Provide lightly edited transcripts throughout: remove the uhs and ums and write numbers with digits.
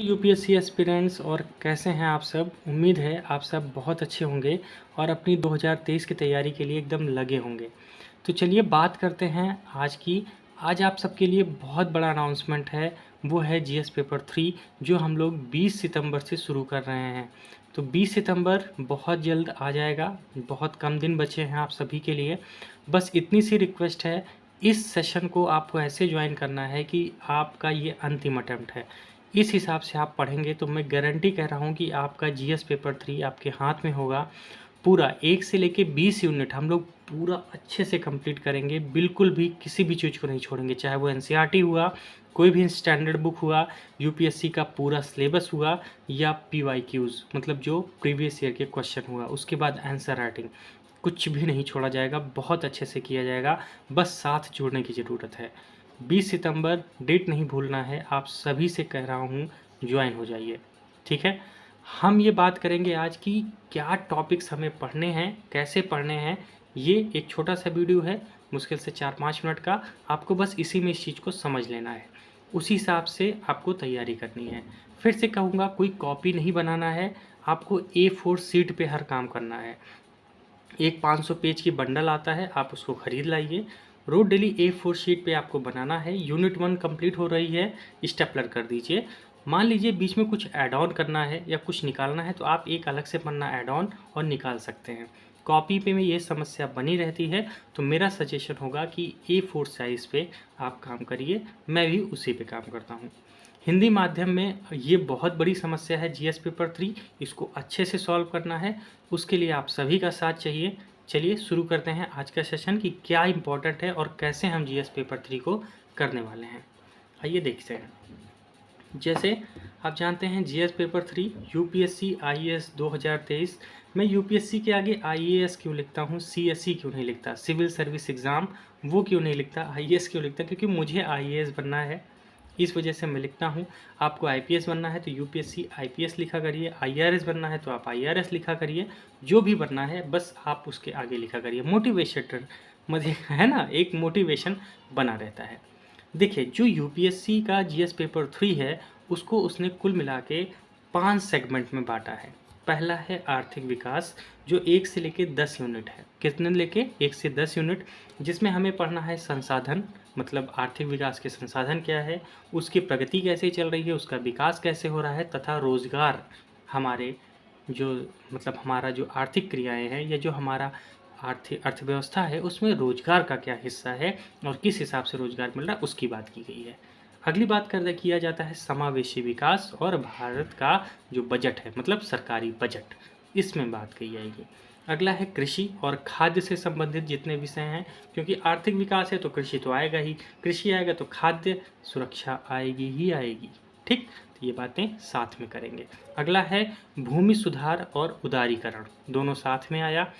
UPSC aspirants और कैसे हैं आप सब। उम्मीद है आप सब बहुत अच्छे होंगे और अपनी 2023 की तैयारी के लिए एकदम लगे होंगे। तो चलिए बात करते हैं आज की। आज आप सबके लिए बहुत बड़ा अनाउंसमेंट है, वो है जीएस पेपर 3 जो हम लोग 20 सितंबर से शुरू कर रहे हैं। तो 20 सितंबर बहुत जल्द आ जाएगा, बहुत कम दिन बचे हैं आप सभी के लिए। बस इतनी सी रिक्वेस्ट है, इस सेशन को आपको ऐसे ज्वाइन करना है कि आपका ये अंतिम अटेम्प्ट है। इस हिसाब से आप पढ़ेंगे तो मैं गारंटी कह रहा हूँ कि आपका जीएस पेपर 3 आपके हाथ में होगा। पूरा 1 से लेके 20 यूनिट हम लोग पूरा अच्छे से कंप्लीट करेंगे, बिल्कुल भी किसी भी चीज़ को नहीं छोड़ेंगे, चाहे वो एनसीईआरटी हुआ, कोई भी स्टैंडर्ड बुक हुआ, यूपीएससी का पूरा सिलेबस हुआ, या पीवाईक्यूज़ मतलब जो प्रीवियस ईयर के क्वेश्चन हुआ, उसके बाद आंसर राइटिंग, कुछ भी नहीं छोड़ा जाएगा, बहुत अच्छे से किया जाएगा। बस साथ जुड़ने की ज़रूरत है। 20 सितंबर डेट नहीं भूलना है, आप सभी से कह रहा हूँ ज्वाइन हो जाइए, ठीक है। हम ये बात करेंगे आज की क्या टॉपिक्स हमें पढ़ने हैं, कैसे पढ़ने हैं। ये एक छोटा सा वीडियो है, मुश्किल से 4-5 मिनट का। आपको बस इसी में इस चीज़ को समझ लेना है, उसी हिसाब से आपको तैयारी करनी है। फिर से कहूँगा, कोई कॉपी नहीं बनाना है, आपको A4 शीट पे हर काम करना है। एक 500 पेज की बंडल आता है, आप उसको ख़रीद लाइए। रोज डेली A4 शीट पे आपको बनाना है। यूनिट 1 कंप्लीट हो रही है, स्टेपलर कर दीजिए। मान लीजिए बीच में कुछ ऐड ऑन करना है या कुछ निकालना है तो आप एक अलग से पन्ना ऐड ऑन और निकाल सकते हैं। कॉपी पे में ये समस्या बनी रहती है, तो मेरा सजेशन होगा कि A4 साइज़ पे आप काम करिए। मैं भी उसी पे काम करता हूँ। हिंदी माध्यम में ये बहुत बड़ी समस्या है जीएस पेपर 3, इसको अच्छे से सॉल्व करना है, उसके लिए आप सभी का साथ चाहिए। चलिए शुरू करते हैं आज का सेशन कि क्या इम्पोर्टेंट है और कैसे हम जीएस पेपर 3 को करने वाले हैं। आइए देखते हैं। जैसे आप जानते हैं जीएस पेपर 3 यूपीएससी आईएएस 2023। मैं यूपीएससी के आगे आईएएस क्यों लिखता हूँ, सीएससी क्यों नहीं लिखता, सिविल सर्विस एग्ज़ाम वो क्यों नहीं लिखता, आईएएस क्यों लिखता, क्योंकि मुझे आईएएस बनना है, इस वजह से मैं लिखता हूँ। आपको आईपीएस बनना है तो यूपीएससी आईपीएस लिखा करिए, आईआरएस बनना है तो आप आईआरएस लिखा करिए, जो भी बनना है बस आप उसके आगे लिखा करिए। मोटिवेशन मुझे है ना, एक मोटिवेशन बना रहता है। देखिए, जो यूपीएससी का जीएस पेपर 3 है उसको उसने कुल मिला के 5 सेगमेंट में बांटा है। पहला है आर्थिक विकास, जो 1 से लेके 10 यूनिट है। कितने लेके? 1 से 10 यूनिट, जिसमें हमें पढ़ना है संसाधन, मतलब आर्थिक विकास के संसाधन क्या है, उसकी प्रगति कैसे चल रही है, उसका विकास कैसे हो रहा है, तथा रोजगार हमारे जो मतलब हमारा जो आर्थिक क्रियाएं हैं या जो हमारा आर्थिक अर्थव्यवस्था है उसमें रोजगार का क्या हिस्सा है और किस हिसाब से रोजगार मिल रहा है, उसकी बात की गई है। अगली बात किया जाता है समावेशी विकास और भारत का जो बजट है, मतलब सरकारी बजट, इसमें बात की जाएगी। अगला है कृषि और खाद्य से संबंधित जितने विषय हैं, क्योंकि आर्थिक विकास है तो कृषि तो आएगा ही, कृषि आएगा तो खाद्य सुरक्षा आएगी ही आएगी, ठीक। तो ये बातें साथ में करेंगे। अगला है भूमि सुधार और उदारीकरण, दोनों साथ में आया,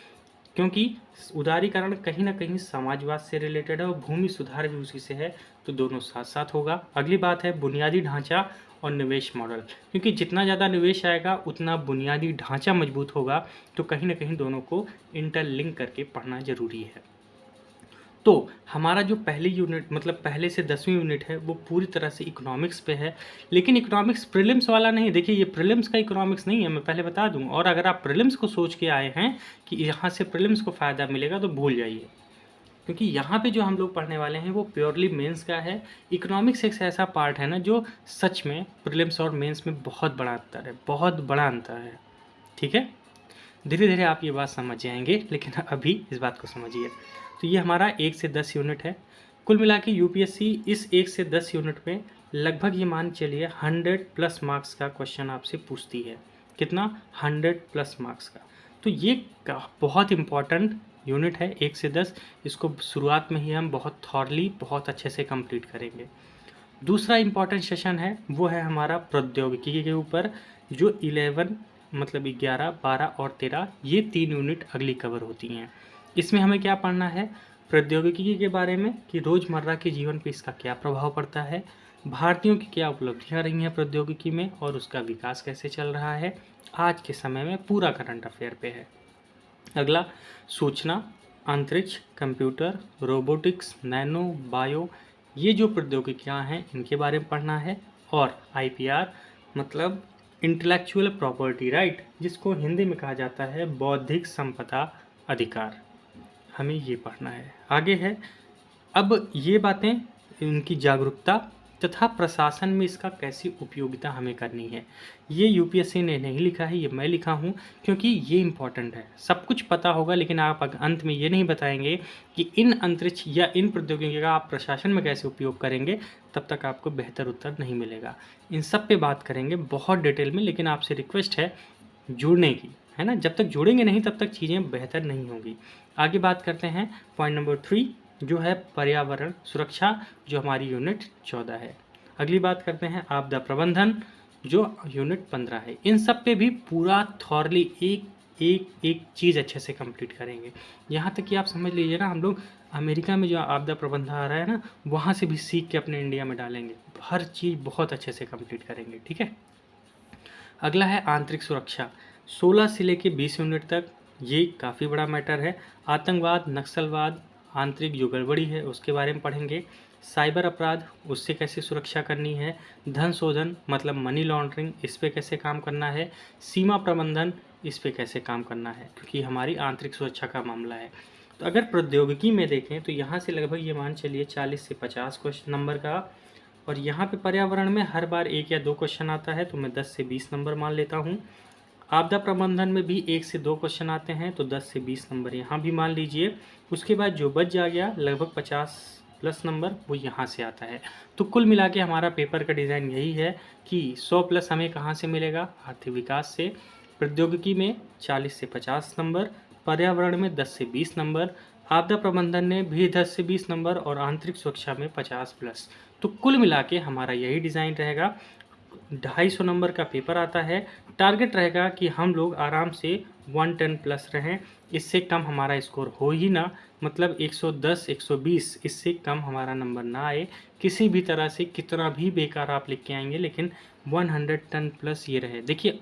क्योंकि उदारीकरण कहीं ना कहीं समाजवाद से रिलेटेड है और भूमि सुधार भी उसी से है, तो दोनों साथ साथ होगा। अगली बात है बुनियादी ढांचा और निवेश मॉडल, क्योंकि जितना ज़्यादा निवेश आएगा उतना बुनियादी ढांचा मजबूत होगा, तो कहीं ना कहीं दोनों को इंटरलिंक करके पढ़ना जरूरी है। तो हमारा जो पहली यूनिट मतलब पहले से 10वीं यूनिट है वो पूरी तरह से इकोनॉमिक्स पे है, लेकिन इकोनॉमिक्स प्रीलिम्स वाला नहीं। देखिए, ये प्रीलिम्स का इकोनॉमिक्स नहीं है, मैं पहले बता दूं। और अगर आप प्रीलिम्स को सोच के आए हैं कि यहाँ से प्रीलिम्स को फ़ायदा मिलेगा तो भूल जाइए, क्योंकि यहाँ पे जो हम लोग पढ़ने वाले हैं वो प्योरली मेंस का है। इकोनॉमिक्स एक ऐसा पार्ट है ना जो सच में प्रीलिम्स और मेंस में बहुत बड़ा अंतर है, बहुत बड़ा अंतर है, ठीक है। धीरे धीरे आप ये बात समझ जाएंगे, लेकिन अभी इस बात को समझिए। तो ये हमारा 1 से 10 यूनिट है। कुल मिला के यूपीएससी इस 1 से 10 यूनिट में लगभग ये मान चलिए 100+ मार्क्स का क्वेश्चन आपसे पूछती है। कितना? 100+ मार्क्स का। तो ये बहुत इम्पॉर्टेंट यूनिट है 1 से 10। इसको शुरुआत में ही हम बहुत थॉरली, बहुत अच्छे से कंप्लीट करेंगे। दूसरा इम्पॉर्टेंट सेशन है वो है हमारा प्रौद्योगिकी के ऊपर, जो 11 मतलब 11, 12 और 13 ये 3 यूनिट अगली कवर होती हैं। इसमें हमें क्या पढ़ना है? प्रौद्योगिकी के बारे में कि रोज़मर्रा के जीवन पे इसका क्या प्रभाव पड़ता है, भारतीयों की क्या उपलब्धियां रही हैं प्रौद्योगिकी में और उसका विकास कैसे चल रहा है आज के समय में, पूरा करंट अफेयर पे है। अगला सूचना, अंतरिक्ष, कंप्यूटर, रोबोटिक्स, नैनो, बायो, ये जो प्रौद्योगिकियाँ हैं इनके बारे में पढ़ना है। और आईपीआर मतलब इंटेलेक्चुअल प्रॉपर्टी राइट, जिसको हिंदी में कहा जाता है बौद्धिक संपदा अधिकार। हमें ये पढ़ना है। आगे है, अब ये बातें, इनकी जागरूकता तथा प्रशासन में इसका कैसी उपयोगिता हमें करनी है, ये यूपीएससी ने नहीं लिखा है, ये मैं लिखा हूँ, क्योंकि ये इम्पॉर्टेंट है। सब कुछ पता होगा लेकिन आप अंत में ये नहीं बताएंगे कि इन अंतरिक्ष या इन प्रौद्योगिकी का आप प्रशासन में कैसे उपयोग करेंगे, तब तक आपको बेहतर उत्तर नहीं मिलेगा। इन सब पे बात करेंगे बहुत डिटेल में, लेकिन आपसे रिक्वेस्ट है जुड़ने की, है ना। जब तक जुड़ेंगे नहीं तब तक चीज़ें बेहतर नहीं होंगी। आगे बात करते हैं पॉइंट नंबर 3, जो है पर्यावरण सुरक्षा, जो हमारी यूनिट 14 है। अगली बात करते हैं आपदा प्रबंधन, जो यूनिट 15 है। इन सब पे भी पूरा थॉरली एक चीज़ अच्छे से कंप्लीट करेंगे। यहाँ तक कि आप समझ लीजिए ना, हम लोग अमेरिका में जो आपदा प्रबंधन आ रहा है ना, वहाँ से भी सीख के अपने इंडिया में डालेंगे। हर चीज़ बहुत अच्छे से कंप्लीट करेंगे, ठीक है। अगला है आंतरिक सुरक्षा, 16 से लेके 20 यूनिट तक। ये काफ़ी बड़ा मैटर है। आतंकवाद, नक्सलवाद, आंतरिक जो गड़बड़ी है उसके बारे में पढ़ेंगे। साइबर अपराध, उससे कैसे सुरक्षा करनी है। धन शोधन मतलब मनी लॉन्ड्रिंग, इस पे कैसे काम करना है। सीमा प्रबंधन, इस पे कैसे काम करना है, क्योंकि हमारी आंतरिक सुरक्षा का मामला है। तो अगर प्रौद्योगिकी में देखें तो यहाँ से लगभग ये मान चलिए 40 से 50 क्वेश्चन नंबर का, और यहाँ पे पर्यावरण में हर बार 1 या 2 क्वेश्चन आता है, तो मैं 10 से 20 नंबर मान लेता हूँ। आपदा प्रबंधन में भी 1 से 2 क्वेश्चन आते हैं, तो 10 से 20 नंबर यहाँ भी मान लीजिए। उसके बाद जो बच जा गया लगभग 50 प्लस नंबर, वो यहाँ से आता है। तो कुल मिला के हमारा पेपर का डिज़ाइन यही है कि 100 प्लस हमें कहाँ से मिलेगा, आर्थिक विकास से। प्रौद्योगिकी में 40 से 50 नंबर, पर्यावरण में 10 से 20 नंबर, आपदा प्रबंधन में भी 10 से 20 नंबर, और आंतरिक सुरक्षा में 50 प्लस। तो कुल मिला के हमारा यही डिज़ाइन रहेगा। 250 नंबर का पेपर आता है। टारगेट रहेगा कि हम लोग आराम से 110 प्लस रहें, इससे कम हमारा स्कोर हो ही ना, मतलब 110 120 इससे कम हमारा नंबर ना आए किसी भी तरह से। कितना भी बेकार आप लिख के आएंगे, लेकिन 110 प्लस ये रहे। देखिए,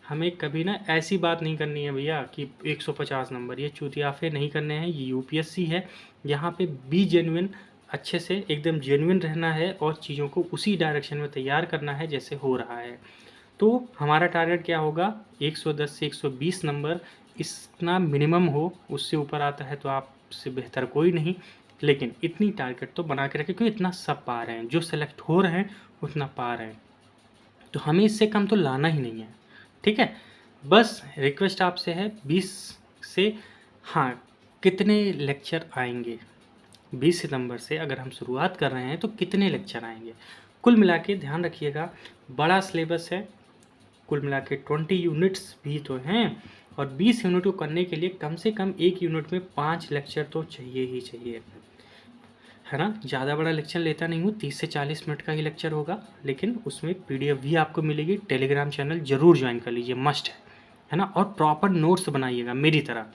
हमें कभी ना ऐसी बात नहीं करनी है भैया कि 150 नंबर, ये चूतियाफे नहीं करने हैं। ये यूपीएससी है, यहाँ पे बी जेन्युइन, अच्छे से एकदम जेन्युइन रहना है और चीज़ों को उसी डायरेक्शन में तैयार करना है जैसे हो रहा है। तो हमारा टारगेट क्या होगा, 110 से 120 नंबर, इतना मिनिमम हो। उससे ऊपर आता है तो आपसे बेहतर कोई नहीं, लेकिन इतनी टारगेट तो बना के रखें, क्योंकि इतना सब पा रहे हैं, जो सेलेक्ट हो रहे हैं उतना पा रहे हैं, तो हमें इससे कम तो लाना ही नहीं है, ठीक है। बस रिक्वेस्ट आपसे है 20 से, हाँ, कितने लेक्चर आएंगे 20 सितंबर से अगर हम शुरुआत कर रहे हैं तो कितने लेक्चर आएंगे। कुल मिला के ध्यान रखिएगा, बड़ा सिलेबस है, कुल मिला के 20 यूनिट्स भी तो हैं, और 20 यूनिट को करने के लिए कम से कम एक यूनिट में 5 लेक्चर तो चाहिए ही चाहिए, है ना। ज़्यादा बड़ा लेक्चर लेता नहीं हूँ, 30 से 40 मिनट का ही लेक्चर होगा, लेकिन उसमें पीडीएफ भी आपको मिलेगी। टेलीग्राम चैनल ज़रूर ज्वाइन कर लीजिए, मस्ट है ना। और प्रॉपर नोट्स बनाइएगा मेरी तरह।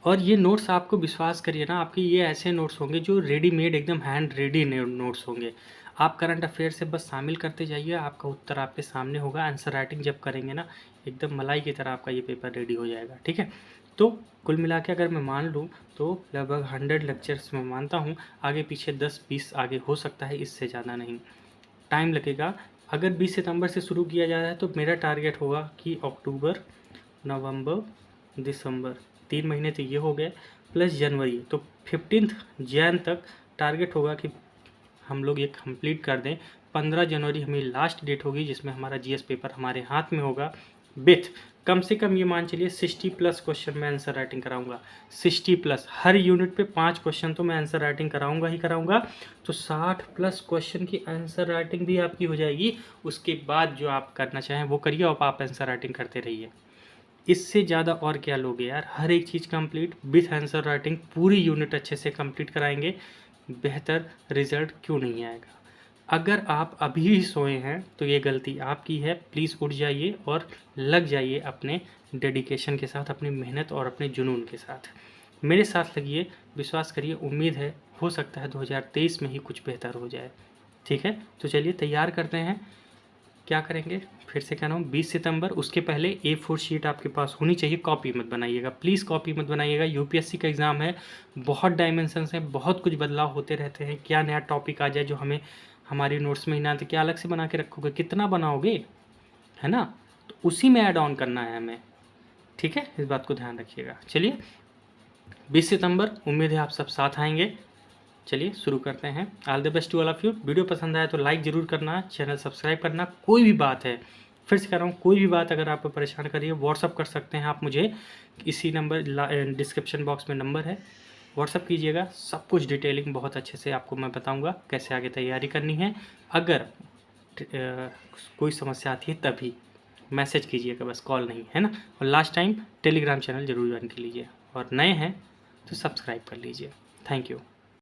और ये नोट्स आपको विश्वास करिए ना, आपके ये ऐसे नोट्स होंगे जो रेडीमेड एकदम हैंड रेडी नोट्स होंगे। आप करंट अफेयर से बस शामिल करते जाइए, आपका उत्तर आपके सामने होगा। आंसर राइटिंग जब करेंगे ना, एकदम मलाई की तरह आपका ये पेपर रेडी हो जाएगा, ठीक है। तो कुल मिला के अगर मैं मान लूँ तो लगभग 100 लेक्चर्स मैं मानता हूँ। आगे पीछे 10-20 आगे हो सकता है, इससे ज़्यादा नहीं, टाइम लगेगा। अगर 20 सितंबर से शुरू किया जा रहा है तो मेरा टारगेट होगा कि अक्टूबर, नवंबर, दिसंबर, 3 महीने तो ये हो गए, प्लस जनवरी, तो 15 जैन तक टारगेट होगा कि हम लोग ये कंप्लीट कर दें। 15 जनवरी हमें लास्ट डेट होगी जिसमें हमारा जीएस पेपर हमारे हाथ में होगा। विथ कम से कम ये मान चलिए 60 प्लस क्वेश्चन मैं आंसर राइटिंग कराऊंगा। 60 प्लस, हर यूनिट पे 5 क्वेश्चन तो मैं आंसर राइटिंग कराऊंगा ही कराऊंगा। तो 60 प्लस क्वेश्चन की आंसर राइटिंग भी आपकी हो जाएगी। उसके बाद जो आप करना चाहें वो करिए, और आप आंसर राइटिंग करते रहिए। इससे ज़्यादा और क्या लोगे यार, हर एक चीज़ कंप्लीट विथ आंसर राइटिंग, पूरी यूनिट अच्छे से कंप्लीट कराएंगे, बेहतर रिजल्ट क्यों नहीं आएगा। अगर आप अभी भी सोए हैं तो ये गलती आपकी है। प्लीज़ उठ जाइए और लग जाइए अपने डेडिकेशन के साथ, अपनी मेहनत और अपने जुनून के साथ। मेरे साथ लगिए, विश्वास करिए, उम्मीद है हो सकता है 2023 में ही कुछ बेहतर हो जाए, ठीक है। तो चलिए तैयार करते हैं। क्या करेंगे, फिर से कह रहा हूँ, 20 सितंबर, उसके पहले A4 शीट आपके पास होनी चाहिए। कॉपी मत बनाइएगा, प्लीज़ कॉपी मत बनाइएगा। यूपीएससी का एग्ज़ाम है, बहुत डायमेंशंस हैं, बहुत कुछ बदलाव होते रहते हैं। क्या नया टॉपिक आ जाए जो हमें हमारी नोट्स में ही ना, तो क्या अलग से बना के रखोगे? कितना बनाओगे, है ना? तो उसी में ऐड ऑन करना है हमें, ठीक है? इस बात को ध्यान रखिएगा। चलिए 20 सितंबर, उम्मीद है आप सब साथ आएंगे। चलिए शुरू करते हैं। All the best to all of you. Video पसंद आए तो लाइक ज़रूर करना, चैनल सब्सक्राइब करना। कोई भी बात है, फिर से कह रहा हूँ, कोई भी बात अगर आपको परेशान कर रही है, व्हाट्सअप कर सकते हैं आप मुझे। इसी नंबर डिस्क्रिप्शन बॉक्स में नंबर है, व्हाट्सअप कीजिएगा। सब कुछ डिटेलिंग बहुत अच्छे से आपको मैं बताऊँगा कैसे आगे तैयारी करनी है। अगर कोई समस्या आती है तभी मैसेज कीजिएगा, बस कॉल नहीं, है ना? और लास्ट टाइम टेलीग्राम चैनल जरूर ज्वाइन कर लीजिए, और नए हैं तो सब्सक्राइब कर लीजिए। Thank you.